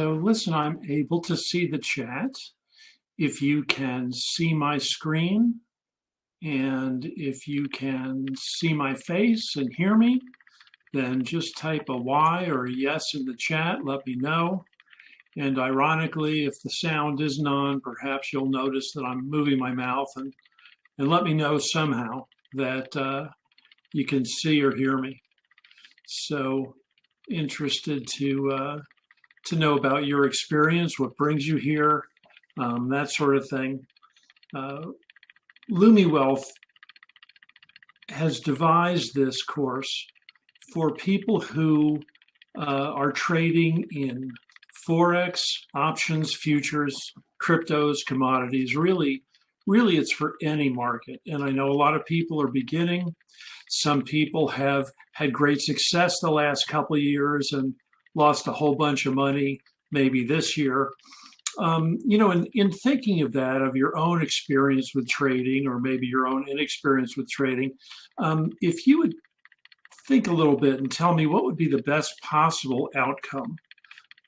So listen, I'm able to see the chat. If you can see my screen and if you can see my face and hear me, then just type a Y or a yes in the chat. Let me know. And ironically, if the sound isn't on, perhaps you'll notice that I'm moving my mouth and let me know somehow that you can see or hear me. So interested to know about your experience, what brings you here, that sort of thing. Lumi Wealth has devised this course for people who are trading in Forex, options, futures, cryptos, commodities. Really, it's for any market. And I know a lot of people are beginning. Some people have had great success the last couple of years and lost a whole bunch of money maybe this year. In thinking of that, of your own experience with trading or maybe your own inexperience with trading, if you would think a little bit and tell me what would be the best possible outcome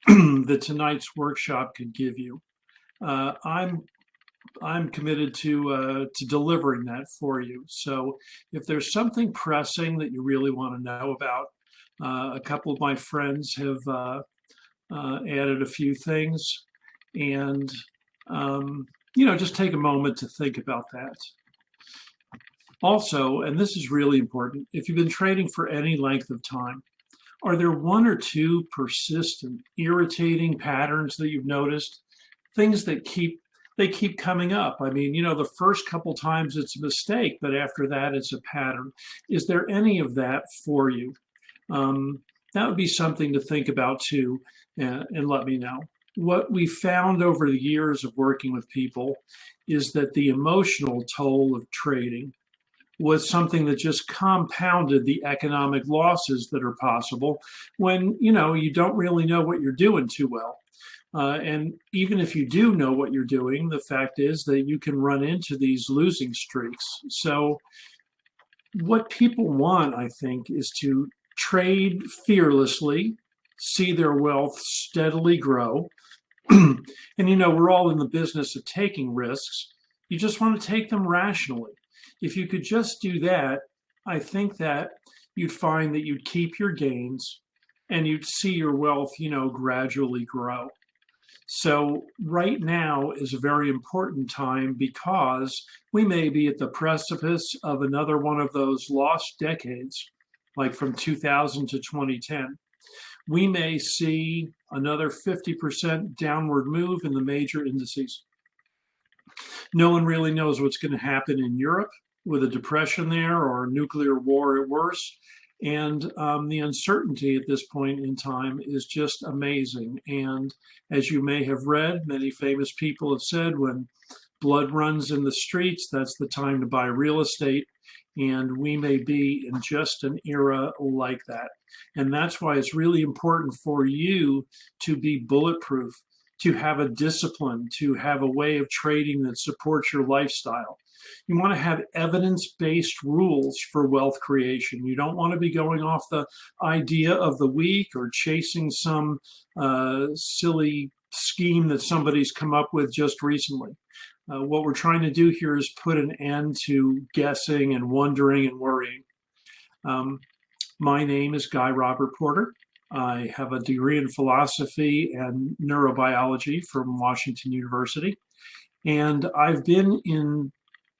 that tonight's workshop could give you. I'm committed to delivering that for you. So if there's something pressing that you really want to know about, a couple of my friends have added a few things, and just take a moment to think about that. Also, and this is really important, if you've been trading for any length of time, are there one or two persistent, irritating patterns that you've noticed? Things that keep coming up. I mean, the first couple times it's a mistake, but after that it's a pattern. Is there any of that for you? That would be something to think about too, and let me know. What we found over the years of working with people is that the emotional toll of trading was something that just compounded the economic losses that are possible when you don't really know what you're doing too well. And even if you do know what you're doing, the fact is that you can run into these losing streaks. So what people want, I think, is to trade fearlessly, see their wealth steadily grow. And we're all in the business of taking risks. You just want to take them rationally. If you could just do that, I think that you'd find that you'd keep your gains and you'd see your wealth, gradually grow. So right now is a very important time because we may be at the precipice of another one of those lost decades, like from 2000 to 2010. We may see another 50% downward move in the major indices. No one really knows what's going to happen in Europe with a depression there or a nuclear war at worst. And the uncertainty at this point in time is just amazing. And as you may have read, many famous people have said, when blood runs in the streets, that's the time to buy real estate. And we may be in just an era like that. And that's why it's really important for you to be bulletproof, to have a discipline, to have a way of trading that supports your lifestyle. You want to have evidence-based rules for wealth creation. You don't want to be going off the idea of the week or chasing some silly scheme that somebody's come up with just recently. What we're trying to do here is put an end to guessing and wondering and worrying. My name is Guy Robert Porter. I have a degree in philosophy and neurobiology from Washington University. And I've been in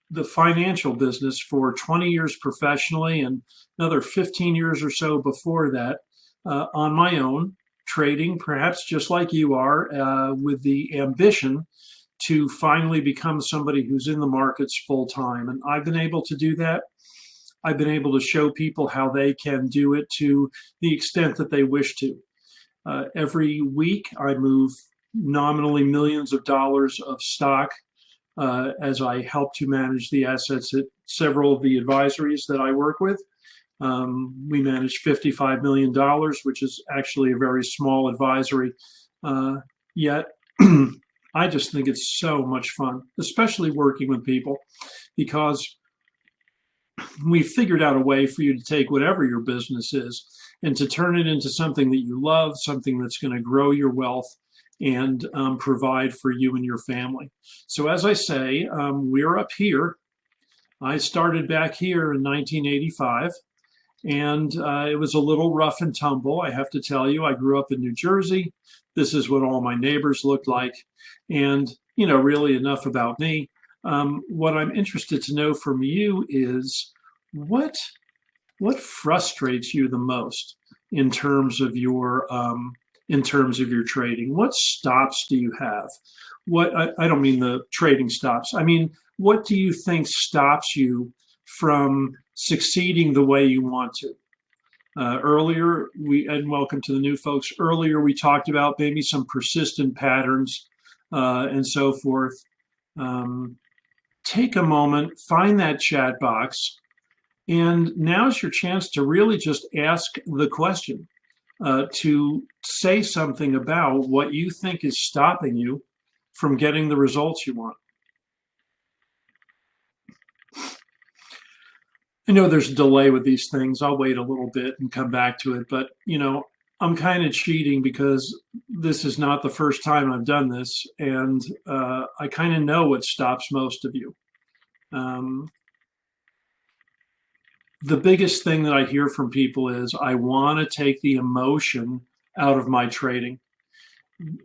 the financial business for 20 years professionally and another 15 years or so before that on my own, trading, perhaps just like you are, with the ambition to finally become somebody who's in the markets full time. And I've been able to do that. I've been able to show people how they can do it to the extent that they wish to. Every week, I move nominally millions of dollars of stock as I help to manage the assets at several of the advisories that I work with. We manage $55 million, which is actually a very small advisory. Yet, I just think it's so much fun, especially working with people, because we've figured out a way for you to take whatever your business is and to turn it into something that you love, something that's going to grow your wealth and provide for you and your family. So as I say, we're up here. I started back here in 1985, and it was a little rough and tumble. I have to tell you, I grew up in New Jersey. This is what all my neighbors looked like. And, really enough about me. What I'm interested to know from you is what frustrates you the most in terms of your trading? What stops do you have? I don't mean the trading stops. I mean, what do you think stops you from succeeding the way you want to? Earlier, and welcome to the new folks. Earlier, we talked about maybe some persistent patterns and so forth. Take a moment, find that chat box, and now's your chance to really just ask the question, to say something about what you think is stopping you from getting the results you want. I know there's a delay with these things. I'll wait a little bit and come back to it, but I'm kind of cheating because this is not the first time I've done this, and I kind of know what stops most of you. The biggest thing that I hear from people is, I want to take the emotion out of my trading.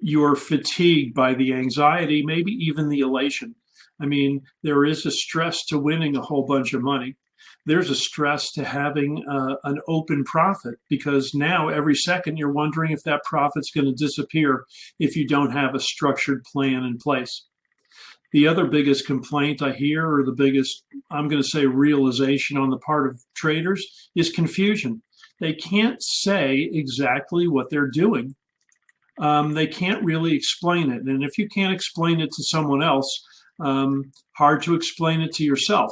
You're fatigued by the anxiety, maybe even the elation. I mean, there is a stress to winning a whole bunch of money. There's a stress to having an open profit, because now every second you're wondering if that profit's going to disappear if you don't have a structured plan in place. The other biggest complaint I hear, or the biggest, I'm going to say, realization on the part of traders, is confusion. They can't say exactly what they're doing. They can't really explain it. And if you can't explain it to someone else, hard to explain it to yourself.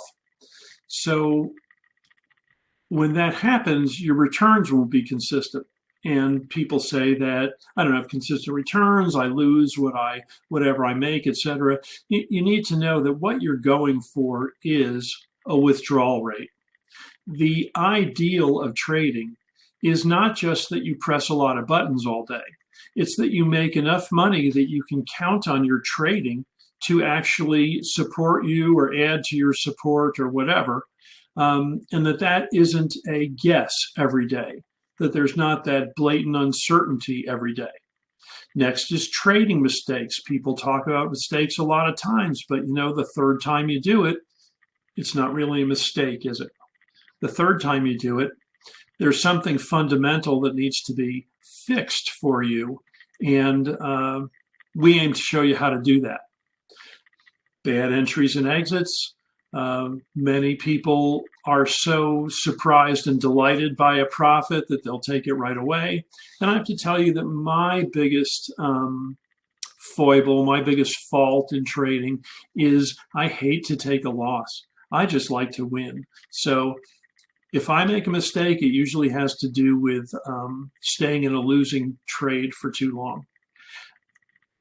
So when that happens, your returns will be consistent. And people say that I don't have consistent returns, I lose whatever I make, etc. You need to know that what you're going for is a withdrawal rate. The ideal of trading is not just that you press a lot of buttons all day. It's that you make enough money that you can count on your trading to actually support you or add to your support or whatever, and that isn't a guess every day, that there's not that blatant uncertainty every day. Next is trading mistakes. People talk about mistakes a lot of times, but the third time you do it, it's not really a mistake, is it? The third time you do it, there's something fundamental that needs to be fixed for you, and we aim to show you how to do that. Bad entries and exits. Many people are so surprised and delighted by a profit that they'll take it right away. And I have to tell you that my biggest foible, my biggest fault in trading is I hate to take a loss. I just like to win. So if I make a mistake, it usually has to do with staying in a losing trade for too long.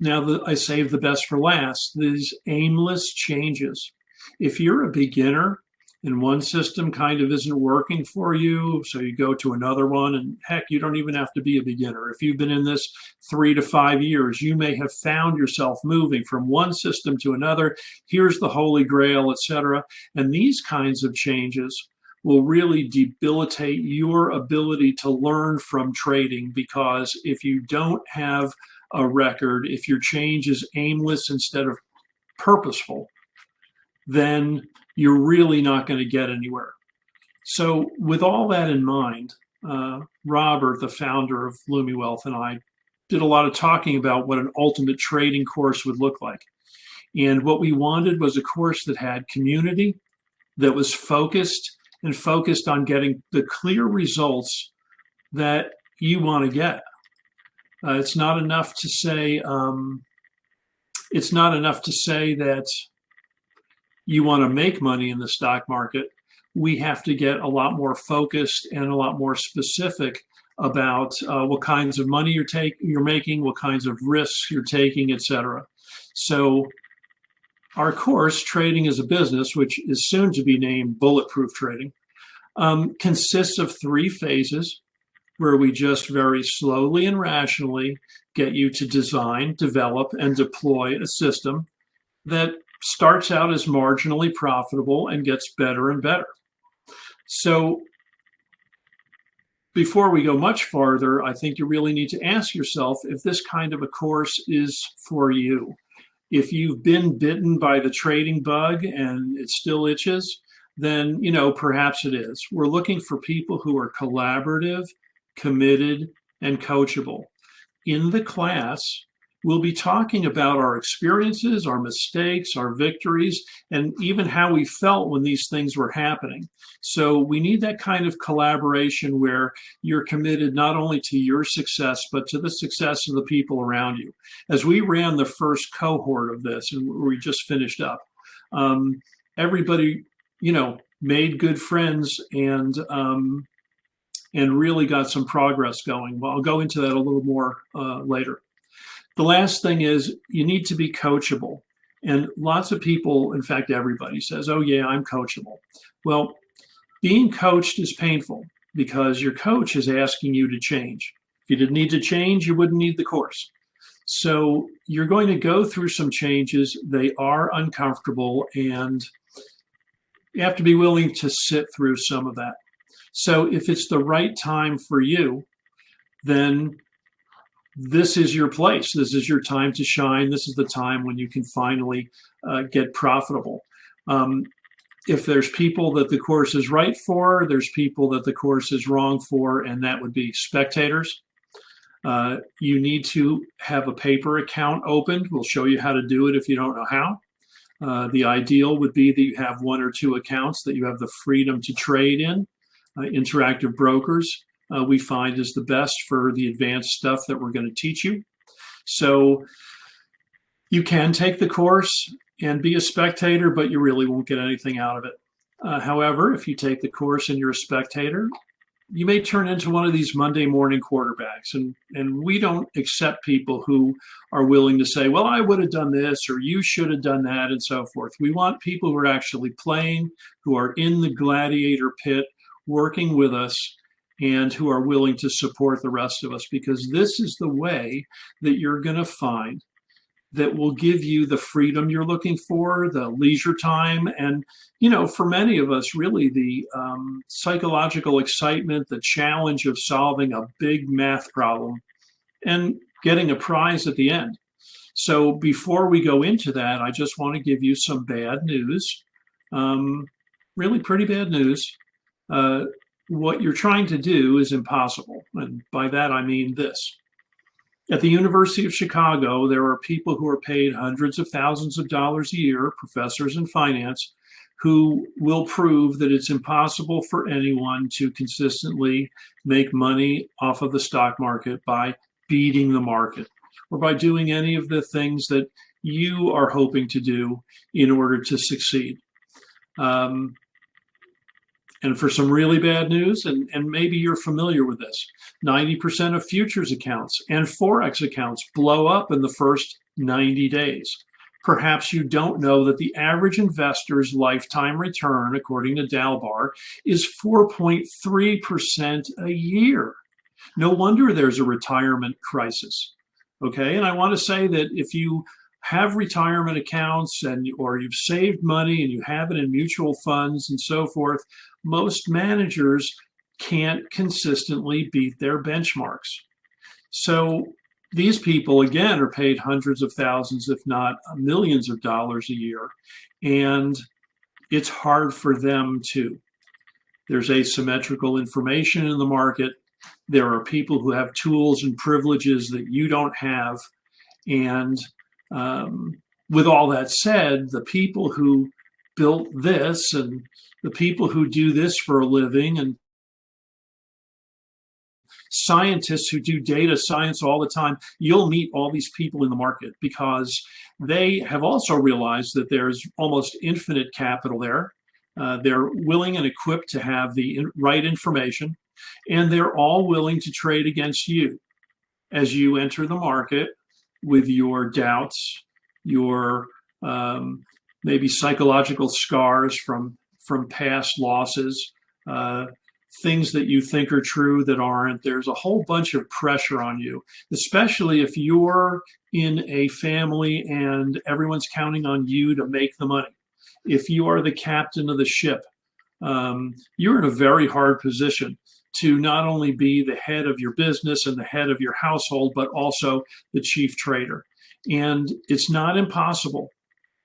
Now, I save the best for last, these aimless changes. If you're a beginner and one system kind of isn't working for you, so you go to another one, and heck, you don't even have to be a beginner. If you've been in this 3 to 5 years, you may have found yourself moving from one system to another. Here's the Holy Grail, etc. And these kinds of changes will really debilitate your ability to learn from trading, because if you don't have a record, if your change is aimless instead of purposeful, then you're really not going to get anywhere. So with all that in mind, Robert, the founder of LumiWealth, and I did a lot of talking about what an ultimate trading course would look like. And what we wanted was a course that had community, that was focused on getting the clear results that you want to get. It's not enough to say that you want to make money in the stock market. We have to get a lot more focused and a lot more specific about what kinds of money you're making, what kinds of risks you're taking, etc. So our course, Trading as a Business, which is soon to be named Bulletproof Trading, consists of 3 phases. where we just very slowly and rationally get you to design, develop, and deploy a system that starts out as marginally profitable and gets better and better. So before we go much farther, I think you really need to ask yourself if this kind of a course is for you. If you've been bitten by the trading bug and it still itches, then, perhaps it is. We're looking for people who are collaborative, committed, and coachable. In the class, we'll be talking about our experiences, our mistakes, our victories, and even how we felt when these things were happening. So we need that kind of collaboration where you're committed not only to your success, but to the success of the people around you. As we ran the first cohort of this, and we just finished up, everybody, made good friends and really got some progress going. Well, I'll go into that a little more later. The last thing is you need to be coachable. And lots of people, in fact, everybody says, oh, yeah, I'm coachable. Well, being coached is painful because your coach is asking you to change. If you didn't need to change, you wouldn't need the course. So you're going to go through some changes. They are uncomfortable, and you have to be willing to sit through some of that. So if it's the right time for you, then this is your place. This is your time to shine. This is the time when you can finally get profitable. If there's people that the course is right for, there's people that the course is wrong for, and that would be spectators. You need to have a paper account opened. We'll show you how to do it if you don't know how. The ideal would be that you have one or two accounts that you have the freedom to trade in. Interactive Brokers we find is the best for the advanced stuff that we're going to teach you. So you can take the course and be a spectator, but you really won't get anything out of it. However, if you take the course and you're a spectator, you may turn into one of these Monday morning quarterbacks. And we don't accept people who are willing to say, well, I would have done this, or you should have done that, and so forth. We want people who are actually playing, who are in the gladiator pit, working with us, and who are willing to support the rest of us, because this is the way that you're going to find that will give you the freedom you're looking for, the leisure time, and, for many of us, really the psychological excitement, the challenge of solving a big math problem and getting a prize at the end. So before we go into that, I just want to give you some bad news, really pretty bad news. What you're trying to do is impossible. And by that, I mean this. At the University of Chicago, there are people who are paid hundreds of thousands of dollars a year, professors in finance, who will prove that it's impossible for anyone to consistently make money off of the stock market by beating the market or by doing any of the things that you are hoping to do in order to succeed. And for some really bad news, and maybe you're familiar with this, 90% of futures accounts and Forex accounts blow up in the first 90 days. Perhaps you don't know that the average investor's lifetime return, according to Dalbar, is 4.3% a year. No wonder there's a retirement crisis. Okay, and I want to say that if you have retirement accounts or you've saved money and you have it in mutual funds and so forth, most managers can't consistently beat their benchmarks. So these people, again, are paid hundreds of thousands, if not millions of dollars a year. And it's hard for them too. There's asymmetrical information in the market. There are people who have tools and privileges that you don't have. And with all that said, the people who built this and the people who do this for a living and scientists who do data science all the time, you'll meet all these people in the market because they have also realized that there's almost infinite capital there. They're willing and equipped to have the right information, and they're all willing to trade against you as you enter the market with your doubts, your maybe psychological scars from past losses, things that you think are true that aren't. There's a whole bunch of pressure on you, especially if you're in a family and everyone's counting on you to make the money. If you are the captain of the ship, you're in a very hard position to not only be the head of your business and the head of your household, but also the chief trader. And it's not impossible.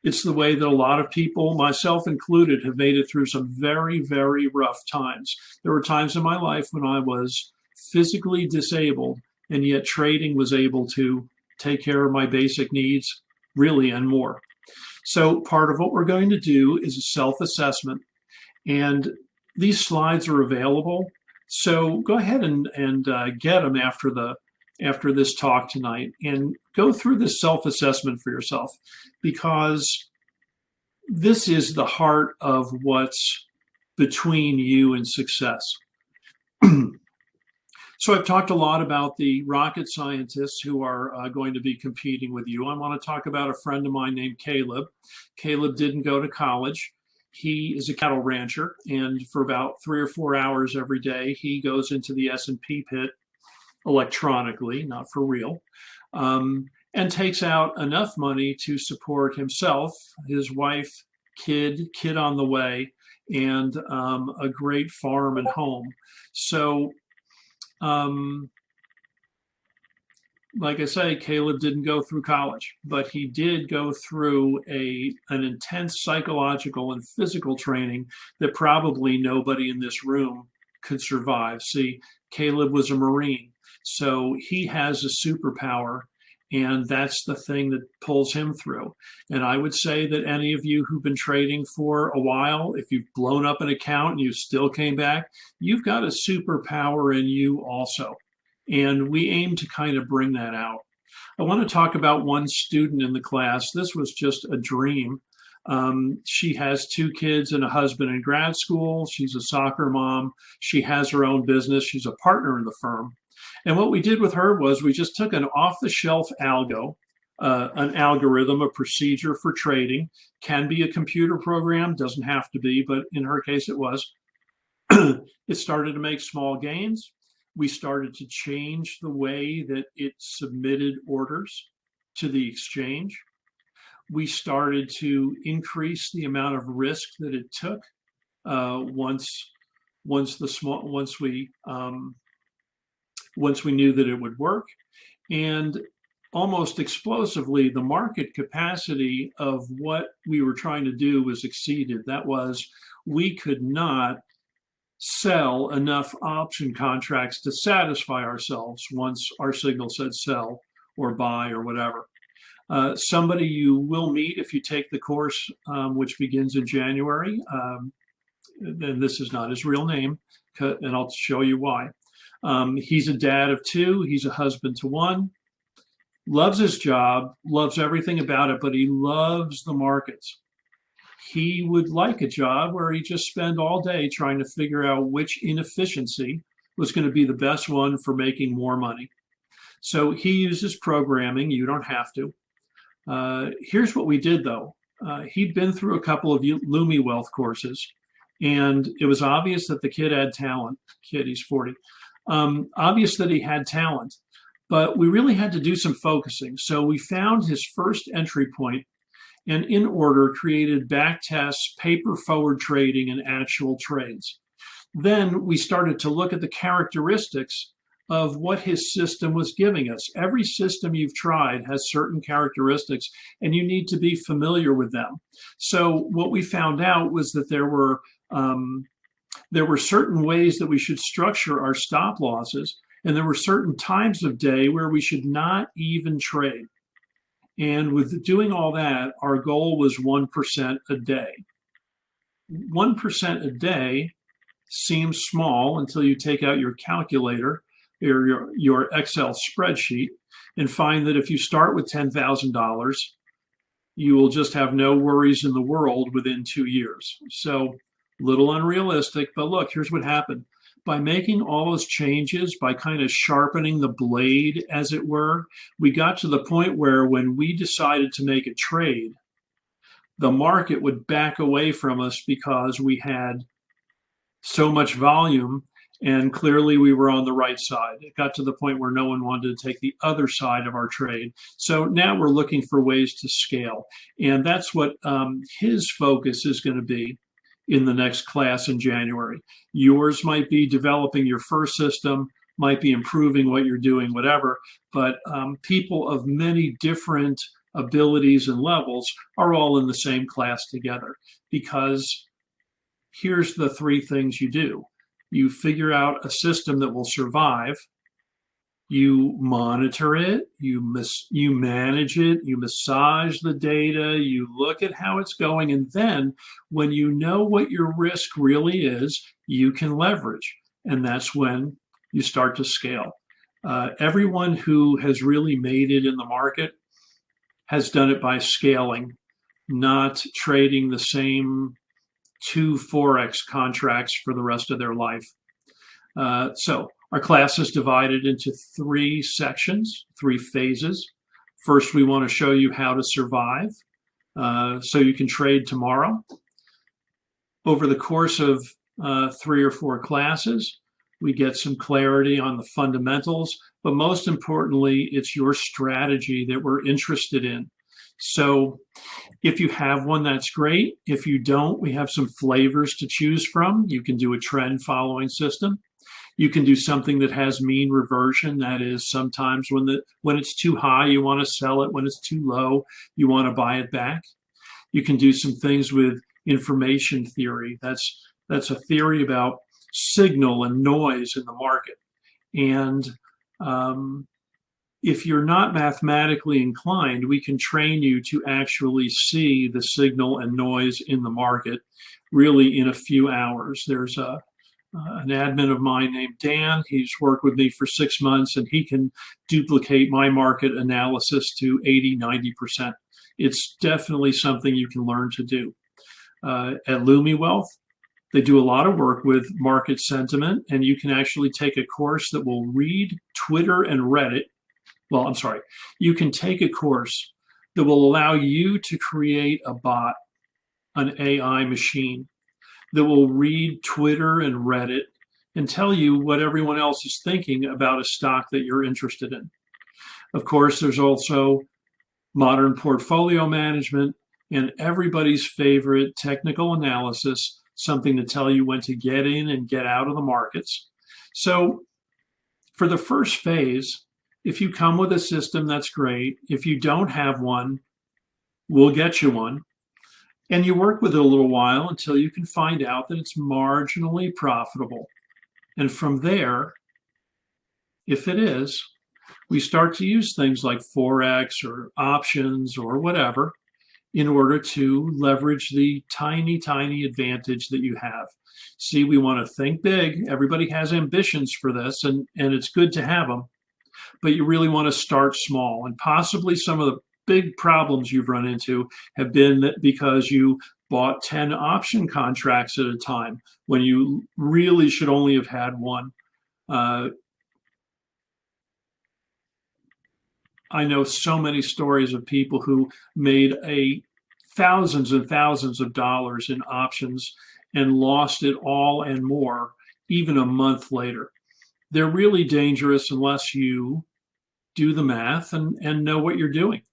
It's the way that a lot of people, myself included, have made it through some very, very rough times. There were times in my life when I was physically disabled, and yet trading was able to take care of my basic needs, really, and more. So part of what we're going to do is a self-assessment, and these slides are available. So go ahead and get them after this talk tonight, and go through this self-assessment for yourself, because this is the heart of what's between you and success. So I've talked a lot about the rocket scientists who are going to be competing with you. I want to talk about a friend of mine named Caleb. Caleb didn't go to college. He is a cattle rancher, and for about 3 or 4 hours every day, he goes into the S&P pit electronically, not for real, and takes out enough money to support himself, his wife, kid on the way, and a great farm and home. So, like I say, Caleb didn't go through college, but he did go through an intense psychological and physical training that probably nobody in this room could survive. See, Caleb was a Marine. So he has a superpower, and that's the thing that pulls him through. And I would say that any of you who've been trading for a while, if you've blown up an account and you still came back, you've got a superpower in you also. And we aim to kind of bring that out. I want to talk about one student in the class. This was just a dream. She has 2 kids and a husband in grad school. She's a soccer mom. She has her own business. She's a partner in the firm. And what we did with her was we just took an off-the-shelf algo, an algorithm, a procedure for trading. Can be a computer program, doesn't have to be, but in her case it was. It started to make small gains. We started to change the way that it submitted orders to the exchange. We started to increase the amount of risk that it took once we knew that it would work. And almost explosively, the market capacity of what we were trying to do was exceeded. That was, we could not sell enough option contracts to satisfy ourselves once our signal said sell or buy or whatever. Somebody you will meet if you take the course, which begins in January, and this is not his real name, and I'll show you why. He's a dad of 2. He's a husband to 1. Loves his job, loves everything about it, but he loves the markets. He would like a job where he just spend all day trying to figure out which inefficiency was going to be the best one for making more money. So he uses programming. You don't have to. Here's what we did, though. He'd been through a couple of Lumi Wealth courses, and it was obvious that the kid had talent. He's 40. Obvious that he had talent, but we really had to do some focusing. So we found his first entry point, and in order created back tests, paper forward trading, and actual trades. Then we started to look at the characteristics of what his system was giving us. Every system you've tried has certain characteristics, and you need to be familiar with them. So what we found out was that there were certain ways that we should structure our stop losses, and there were certain times of day where we should not even trade. And with doing all that, our goal was 1% a day. 1% a day seems small until you take out your calculator or your Excel spreadsheet and find that if you start with $10,000, you will just have no worries in the world within 2 years. So a little unrealistic, but look, here's what happened. By making all those changes, by kind of sharpening the blade, as it were, we got to the point where when we decided to make a trade, the market would back away from us because we had so much volume And clearly we were on the right side. It got to the point where no one wanted to take the other side of our trade. So now we're looking for ways to scale. And that's what his focus is going to be in the next class in January. Yours might be developing your first system, might be improving what you're doing, whatever. But people of many different abilities and levels are all in the same class together, because here's the three things you do. You figure out a system that will survive, you monitor it, you manage it, you massage the data, you look at how it's going, and then when you know what your risk really is, you can leverage, and that's when you start to scale. Everyone who has really made it in the market has done it by scaling, not trading the same 2 Forex contracts for the rest of their life. So our class is divided into 3 sections, 3 phases. First, we want to show you how to survive so you can trade tomorrow. Over the course of 3 or 4 classes, we get some clarity on the fundamentals, but most importantly, it's your strategy that we're interested in. So if you have one, that's great. If you don't, we have some flavors to choose from. You can do a trend following system. You can do something that has mean reversion. That is, sometimes when it's too high, you want to sell it. When it's too low, you want to buy it back. You can do some things with information theory. That's a theory about signal and noise in the market. And if you're not mathematically inclined, we can train you to actually see the signal and noise in the market really in a few hours. There's an admin of mine named Dan. He's worked with me for 6 months, and he can duplicate my market analysis to 80–90%. It's definitely something you can learn to do. At LumiWealth, they do a lot of work with market sentiment, and you can actually take a course that will read Twitter and Reddit. Well, I'm sorry. You can take a course that will allow you to create a bot, an AI machine, that will read Twitter and Reddit and tell you what everyone else is thinking about a stock that you're interested in. Of course, there's also modern portfolio management and everybody's favorite technical analysis, something to tell you when to get in and get out of the markets. So for the first phase, if you come with a system, that's great. If you don't have one, we'll get you one. And you work with it a little while until you can find out that it's marginally profitable. And from there, if it is, we start to use things like Forex or options or whatever in order to leverage the tiny, tiny advantage that you have. See, we want to think big. Everybody has ambitions for this, and it's good to have them. But you really want to start small. And possibly some of the big problems you've run into have been that because you bought 10 option contracts at a time when you really should only have had one. I know so many stories of people who made thousands and thousands of dollars in options and lost it all and more even a month later. They're really dangerous unless you do the math and know what you're doing.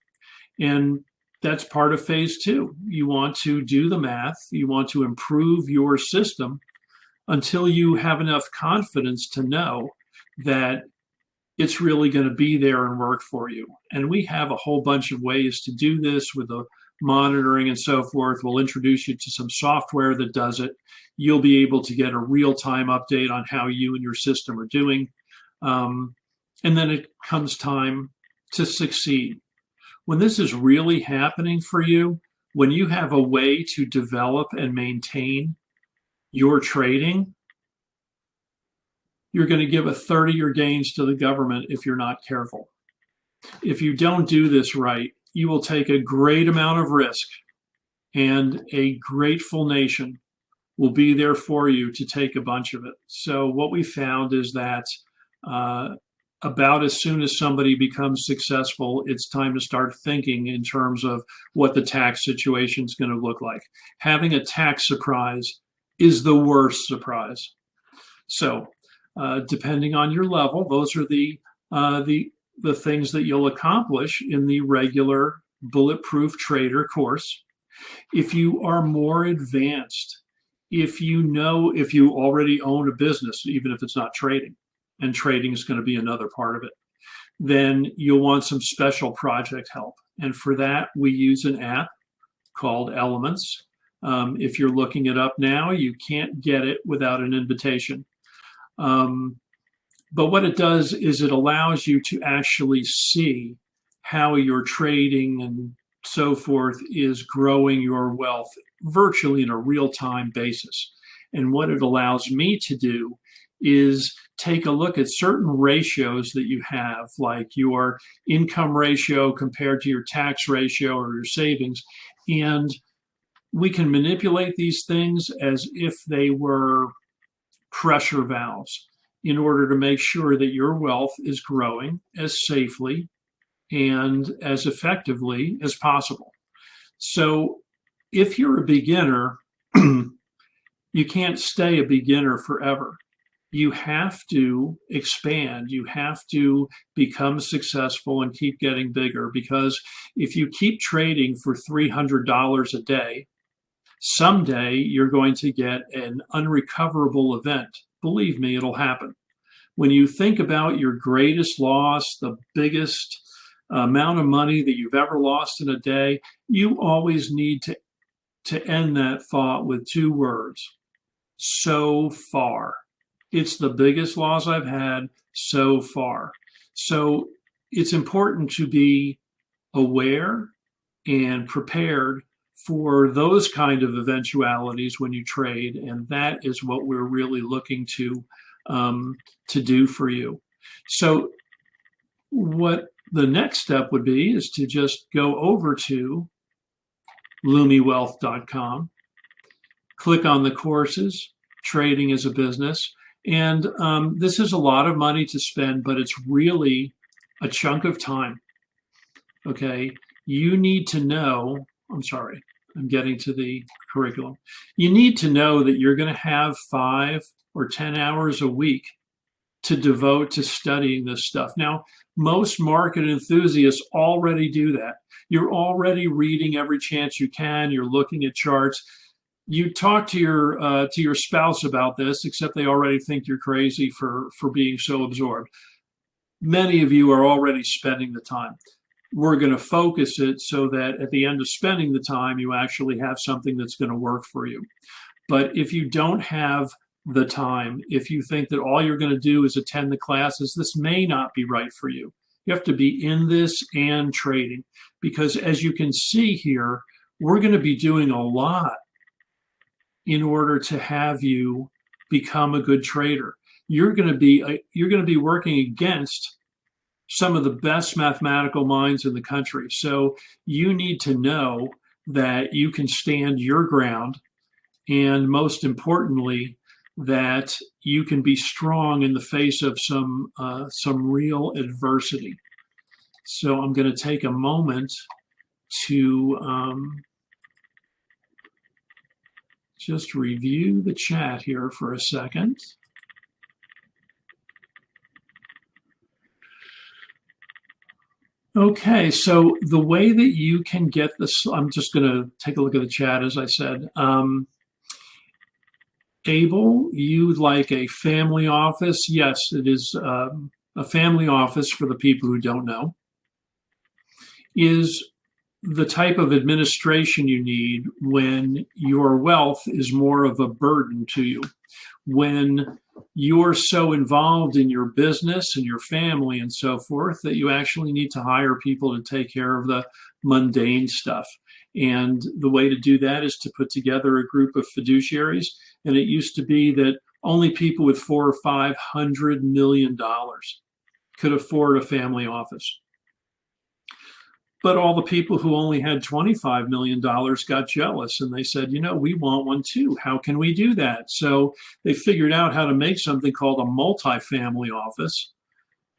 And that's part of phase 2. You want to do the math. You want to improve your system until you have enough confidence to know that it's really going to be there and work for you. And we have a whole bunch of ways to do this with the monitoring and so forth. We'll introduce you to some software that does it. You'll be able to get a real-time update on how you and your system are doing. And then it comes time to succeed. When this is really happening for you, when you have a way to develop and maintain your trading, you're going to give a third of your gains to the government if you're not careful. If you don't do this right, you will take a great amount of risk, and a grateful nation will be there for you to take a bunch of it. So what we found is that about as soon as somebody becomes successful, it's time to start thinking in terms of what the tax situation is going to look like. Having a tax surprise is the worst surprise. So Depending on your level, those are the things that you'll accomplish in the regular Bulletproof Trader course. If you are more advanced, if you already own a business, even if it's not trading, and trading is going to be another part of it, then you'll want some special project help. And for that, we use an app called Elements. If you're looking it up now, you can't get it without an invitation. But what it does is it allows you to actually see how your trading and so forth is growing your wealth virtually in a real-time basis. And what it allows me to do is take a look at certain ratios that you have, like your income ratio compared to your tax ratio or your savings. And we can manipulate these things as if they were pressure valves in order to make sure that your wealth is growing as safely and as effectively as possible. So if you're a beginner, you can't stay a beginner forever. You have to expand. You have to become successful and keep getting bigger, because if you keep trading for $300 a day, someday you're going to get an unrecoverable event. Believe me, it'll happen. When you think about your greatest loss, the biggest amount of money that you've ever lost in a day, you always need to end that thought with two words: so far. It's the biggest loss I've had so far. So it's important to be aware and prepared for those kind of eventualities when you trade, and that is what we're really looking to do for you. So what the next step would be is to just go over to LumiWealth.com, click on the courses, Trading as a Business. And this is a lot of money to spend, but it's really a chunk of time. Okay, you need to know, I'm sorry, I'm getting to the curriculum. You need to know that you're going to have 5 or 10 hours a week to devote to studying this stuff. Now, most market enthusiasts already do that. You're already reading every chance you can. You're looking at charts. You talk to your spouse about this, except they already think you're crazy for being so absorbed. Many of you are already spending the time. We're going to focus it so that at the end of spending the time, you actually have something that's going to work for you. But if you don't have the time, if you think that all you're going to do is attend the classes, this may not be right for you. You have to be in this and trading, because as you can see here, we're going to be doing a lot in order to have you become a good trader. You're going to be working against some of the best mathematical minds in the country. So you need to know that you can stand your ground, and most importantly, that you can be strong in the face of some real adversity. So I'm going to take a moment to just review the chat here for a second. Okay, so the way that you can get this, I'm just going to take a look at the chat, as I said. Abel, you'd like a family office? Yes, it is a family office, for the people who don't know, is the type of administration you need when your wealth is more of a burden to you. When you're so involved in your business and your family and so forth that you actually need to hire people to take care of the mundane stuff. And the way to do that is to put together a group of fiduciaries. And it used to be that only people with $400 or $500 million could afford a family office. But all the people who only had $25 million got jealous, and they said, you know, we want one too. How can we do that? So they figured out how to make something called a multifamily office.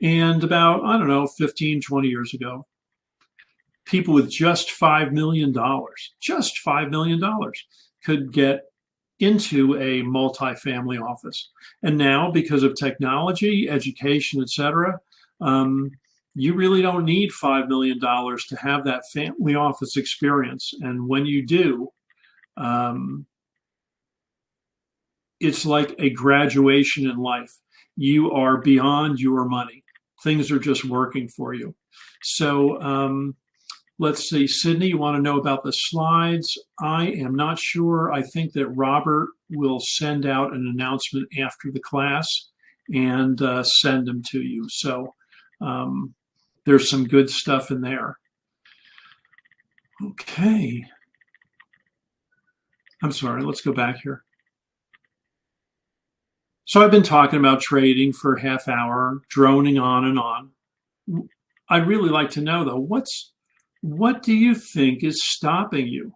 And about, I don't know, 15, 20 years ago, people with just $5 million, just $5 million, could get into a multifamily office. And now, because of technology, education, et cetera, you really don't need $5 million to have that family office experience. And when you do, um, it's like a graduation in life. You are beyond your money. Things are just working for you. So let's see, Sydney, you want to know about the slides? I am not sure. I think that Robert will send out an announcement after the class and send them to you. So there's some good stuff in there. Okay. I'm sorry, let's go back here. So I've been talking about trading for a half hour, droning on and on. I'd really like to know though, what do you think is stopping you?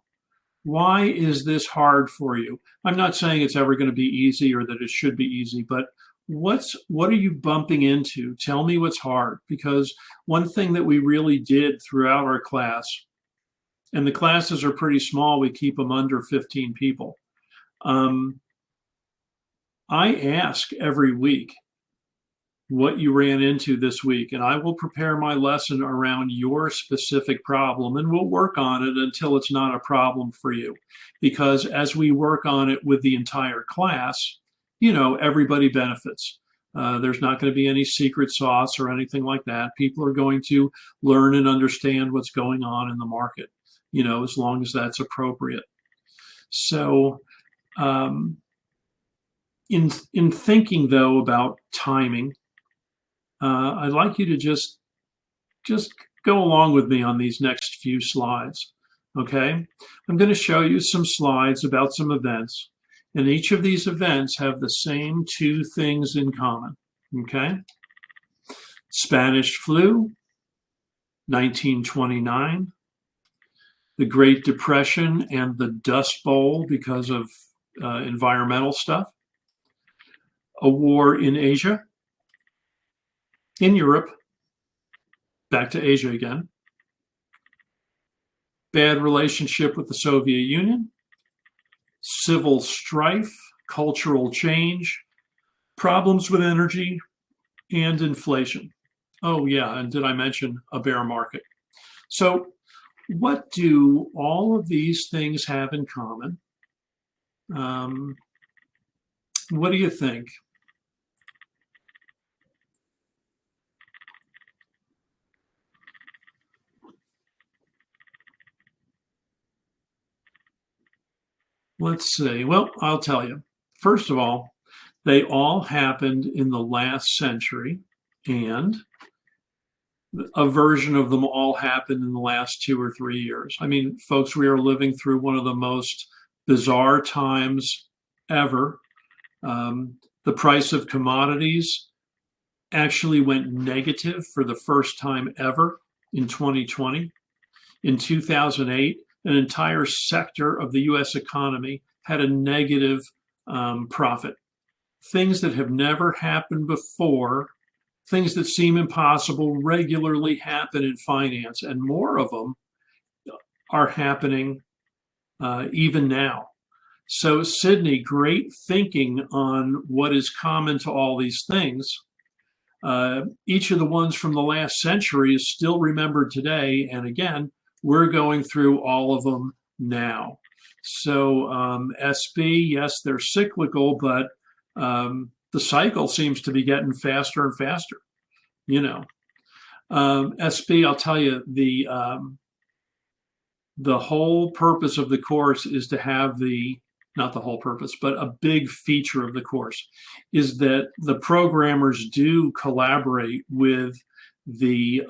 Why is this hard for you? I'm not saying it's ever going to be easy or that it should be easy, but what are you bumping into? Tell me what's hard, because one thing that we really did throughout our class, and the classes are pretty small, we keep them under 15 people. I ask every week what you ran into this week, and I will prepare my lesson around your specific problem, and we'll work on it until it's not a problem for you. Because as we work on it with the entire class, you know, everybody benefits. There's not going to be any secret sauce or anything like that. People are going to learn and understand what's going on in the market, you know, as long as that's appropriate. So in thinking though about timing, I'd like you to just go along with me on these next few slides, okay? I'm going to show you some slides about some events, and each of these events have the same two things in common, okay? Spanish flu, 1929, the Great Depression and the Dust Bowl because of environmental stuff, a war in Asia, in Europe, back to Asia again, bad relationship with the Soviet Union, civil strife, cultural change, problems with energy, and inflation. Oh yeah, and did I mention a bear market? So what do all of these things have in common? What do you think? Let's see. Well, I'll tell you. First of all, they all happened in the last century, and a version of them all happened in the last 2 or 3 years. I mean, folks, we are living through one of the most bizarre times ever. The price of commodities actually went negative for the first time ever in 2020. In 2008, an entire sector of the US economy had a negative profit. Things that have never happened before, things that seem impossible, regularly happen in finance, and more of them are happening even now. So, Sydney, great thinking on what is common to all these things. Each of the ones from the last century is still remembered today, and again, we're going through all of them now. So SB, yes, they're cyclical, but the cycle seems to be getting faster and faster, you know. SB, I'll tell you, the whole purpose of the course is to have not the whole purpose, but a big feature of the course is that the programmers do collaborate with the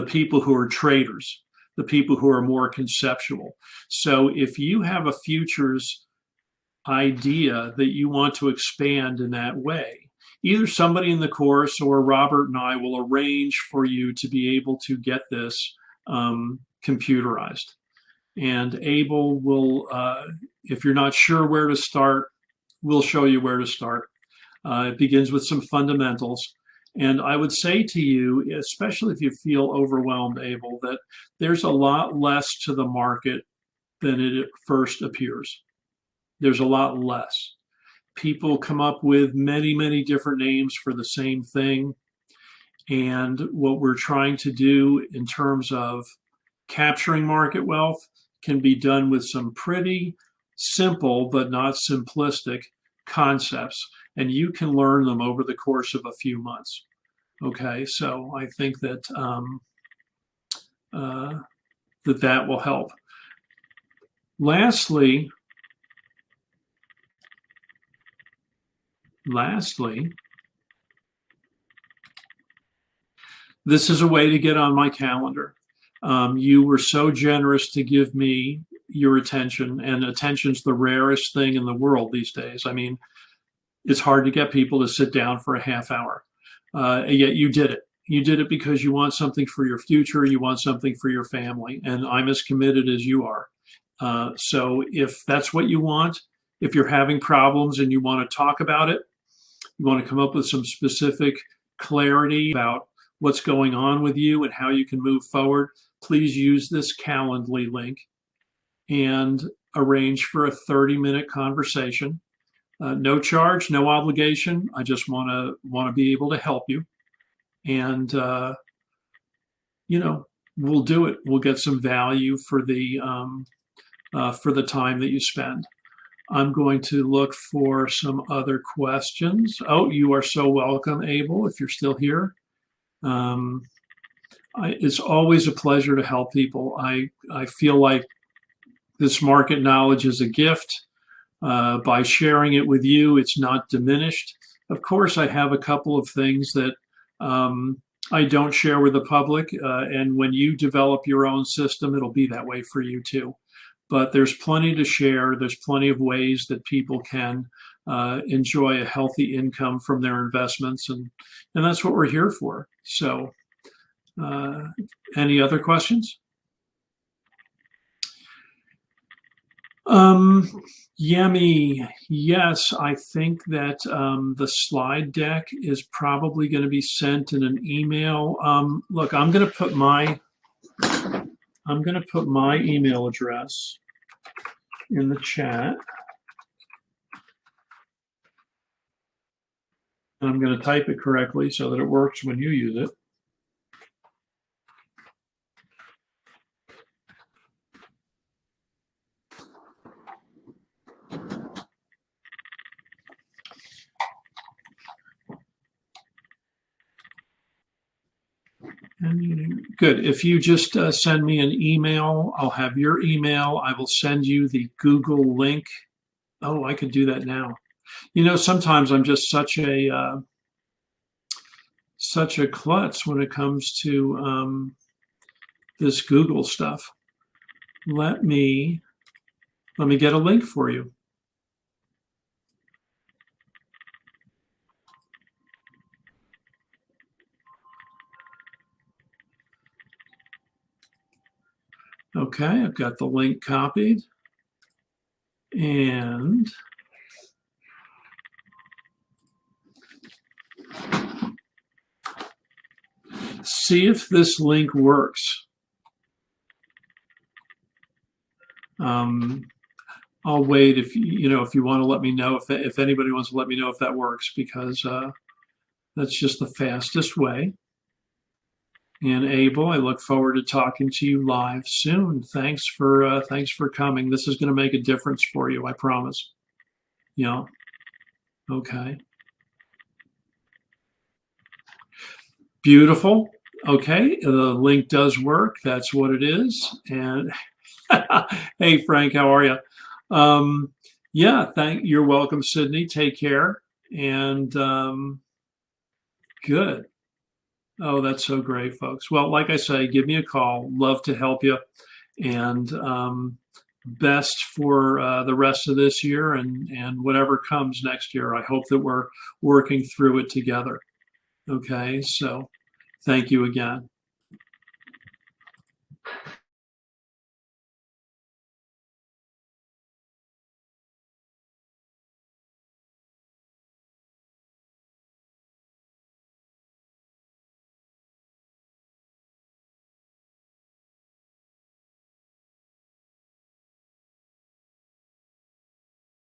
people who are traders, the people who are more conceptual. So if you have a futures idea that you want to expand in that way, either somebody in the course or Robert and I will arrange for you to be able to get this computerized. And Abel will, if you're not sure where to start, we'll show you where to start. It begins with some fundamentals. And I would say to you, especially if you feel overwhelmed, Abel, that there's a lot less to the market than it first appears. There's a lot less. People come up with many, many different names for the same thing. And what we're trying to do in terms of capturing market wealth can be done with some pretty simple but not simplistic concepts. And you can learn them over the course of a few months. Okay, so I think that that will help. Lastly, this is a way to get on my calendar. You were so generous to give me your attention, and attention's the rarest thing in the world these days. I mean, it's hard to get people to sit down for a half hour, yet you did it. You did it because you want something for your future, you want something for your family, and I'm as committed as you are. So if that's what you want, if you're having problems and you want to talk about it, you want to come up with some specific clarity about what's going on with you and how you can move forward, please use this Calendly link and arrange for a 30-minute conversation. No charge, no obligation. I just want to be able to help you, and we'll do it. We'll get some value for the time that you spend. I'm going to look for some other questions. Oh, you are so welcome, Abel, if you're still here. It's always a pleasure to help people. I feel like this market knowledge is a gift. By sharing it with you, it's not diminished. Of course, I have a couple of things that I don't share with the public, and when you develop your own system, it'll be that way for you too. But there's plenty to share. There's plenty of ways that people can enjoy a healthy income from their investments, and that's what we're here for. So, any other questions? Yemi, yes, I think that the slide deck is probably going to be sent in an email. Look, I'm going to put my email address in the chat. And I'm going to type it correctly so that it works when you use it. Good. If you just send me an email, I'll have your email. I will send you the Google link. Oh, I could do that now. You know, sometimes I'm just such a klutz when it comes to this Google stuff. Let me get a link for you. Okay, I've got the link copied. And see if this link works. I'll wait if you want to let me know if anybody wants to let me know if that works, because that's just the fastest way. And Abel, I look forward to talking to you live soon. Thanks for coming. This is going to make a difference for you, I promise. Yeah. Okay. Beautiful. Okay, the link does work. That's what it is. And hey, Frank, how are you? Yeah, you're welcome, Sydney. Take care. And good. Oh, that's so great, folks. Well, like I say, give me a call. Love to help you. And best for the rest of this year and whatever comes next year. I hope that we're working through it together. Okay, so thank you again.